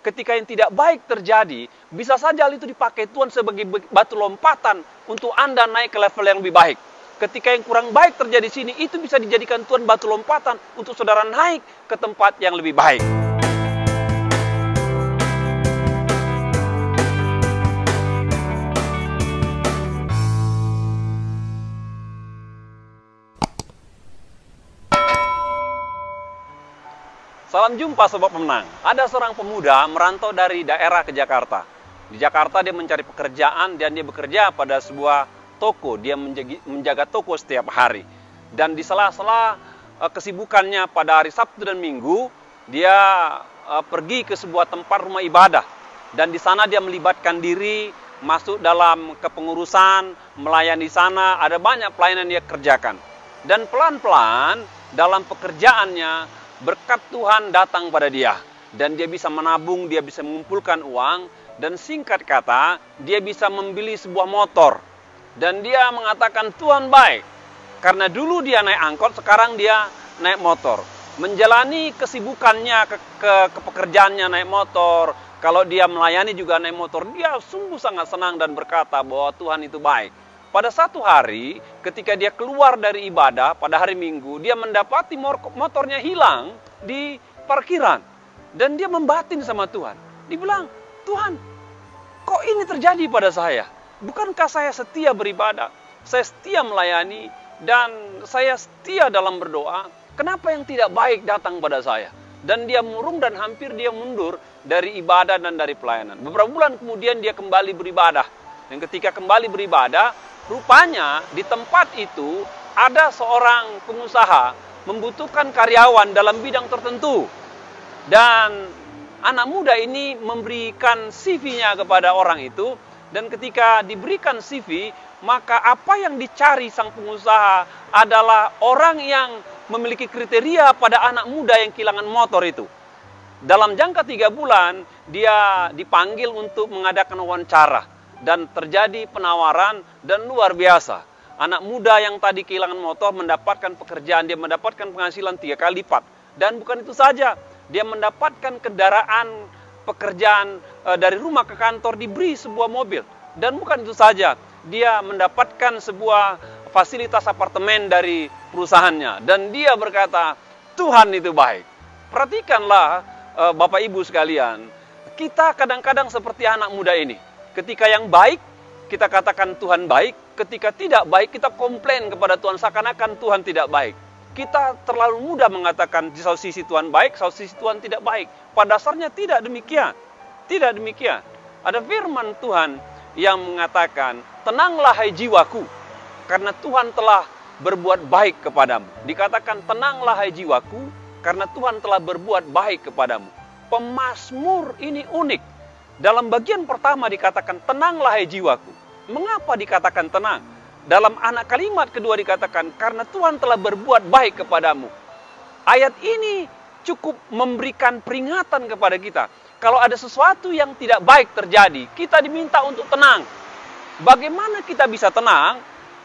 ketika yang tidak baik terjadi, bisa saja hal itu dipakai Tuhan sebagai batu lompatan untuk Anda naik ke level yang lebih baik. Ketika yang kurang baik terjadi di sini, itu bisa dijadikan Tuhan batu lompatan untuk saudara naik ke tempat yang lebih baik. Salam jumpa Sobat Pemenang. Ada seorang pemuda merantau dari daerah ke Jakarta. Di Jakarta dia mencari pekerjaan dan dia bekerja pada sebuah toko. Dia menjaga toko setiap hari. Dan di sela-sela kesibukannya pada hari Sabtu dan Minggu, dia pergi ke sebuah tempat rumah ibadah. Dan di sana dia melibatkan diri, masuk dalam kepengurusan, melayani di sana, ada banyak pelayanan dia kerjakan. Dan pelan-pelan dalam pekerjaannya, berkat Tuhan datang pada dia. Dan dia bisa menabung, dia bisa mengumpulkan uang. Dan singkat kata, dia bisa membeli sebuah motor. Dan dia mengatakan, Tuhan baik. Karena dulu dia naik angkot, sekarang dia naik motor. Menjalani kesibukannya, ke pekerjaannya naik motor. Kalau dia melayani juga naik motor. Dia sungguh sangat senang dan berkata bahwa Tuhan itu baik. Pada satu hari, ketika dia keluar dari ibadah, pada hari Minggu, dia mendapati motornya hilang di parkiran. Dan dia membatin sama Tuhan. Dia bilang, Tuhan, kok ini terjadi pada saya? Bukankah saya setia beribadah? Saya setia melayani, dan saya setia dalam berdoa. Kenapa yang tidak baik datang pada saya? Dan dia murung dan hampir dia mundur dari ibadah dan dari pelayanan. Beberapa bulan kemudian dia kembali beribadah. Dan ketika kembali beribadah, rupanya di tempat itu ada seorang pengusaha membutuhkan karyawan dalam bidang tertentu. Dan anak muda ini memberikan CV-nya kepada orang itu. Dan ketika diberikan CV, maka apa yang dicari sang pengusaha adalah orang yang memiliki kriteria pada anak muda yang kehilangan motor itu. Dalam jangka 3 bulan, dia dipanggil untuk mengadakan wawancara. Dan terjadi penawaran dan luar biasa. Anak muda yang tadi kehilangan motor mendapatkan pekerjaan, dia mendapatkan penghasilan 3 kali lipat. Dan bukan itu saja, dia mendapatkan kendaraan pekerjaan dari rumah ke kantor, diberi sebuah mobil. Dan bukan itu saja, dia mendapatkan sebuah fasilitas apartemen dari perusahaannya. Dan dia berkata, Tuhan itu baik. Perhatikanlah Bapak Ibu sekalian, kita kadang-kadang seperti anak muda ini. Ketika yang baik, kita katakan Tuhan baik. Ketika tidak baik, kita komplain kepada Tuhan seakan-akan Tuhan tidak baik. Kita terlalu mudah mengatakan di satu sisi Tuhan baik, satu sisi Tuhan tidak baik. Pada dasarnya tidak demikian. Tidak demikian. Ada firman Tuhan yang mengatakan, tenanglah hai jiwaku, karena Tuhan telah berbuat baik kepadamu. Dikatakan, tenanglah hai jiwaku, karena Tuhan telah berbuat baik kepadamu. Pemazmur ini unik. Dalam bagian pertama dikatakan, tenanglah hai jiwaku. Mengapa dikatakan tenang? Dalam anak kalimat kedua dikatakan, karena Tuhan telah berbuat baik kepadamu. Ayat ini cukup memberikan peringatan kepada kita. Kalau ada sesuatu yang tidak baik terjadi, kita diminta untuk tenang. Bagaimana kita bisa tenang?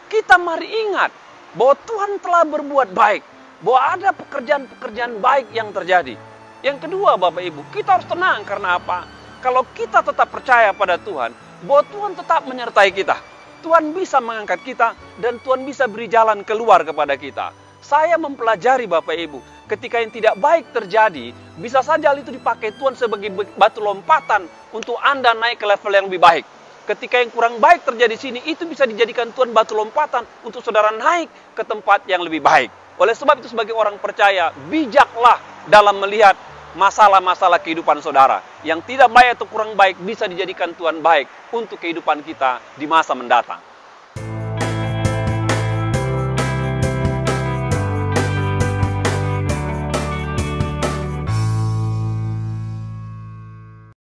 Kita mari ingat bahwa Tuhan telah berbuat baik. Bahwa ada pekerjaan-pekerjaan baik yang terjadi. Yang kedua Bapak Ibu, kita harus tenang karena apa? Kalau kita tetap percaya pada Tuhan, bahwa Tuhan tetap menyertai kita. Tuhan bisa mengangkat kita, dan Tuhan bisa beri jalan keluar kepada kita. Saya mempelajari Bapak Ibu, ketika yang tidak baik terjadi, bisa saja hal itu dipakai Tuhan sebagai batu lompatan untuk Anda naik ke level yang lebih baik. Ketika yang kurang baik terjadi di sini, itu bisa dijadikan Tuhan batu lompatan untuk saudara naik ke tempat yang lebih baik. Oleh sebab itu sebagai orang percaya, bijaklah dalam melihat masalah-masalah kehidupan saudara. Yang tidak baik atau kurang baik bisa dijadikan Tuhan baik untuk kehidupan kita di masa mendatang.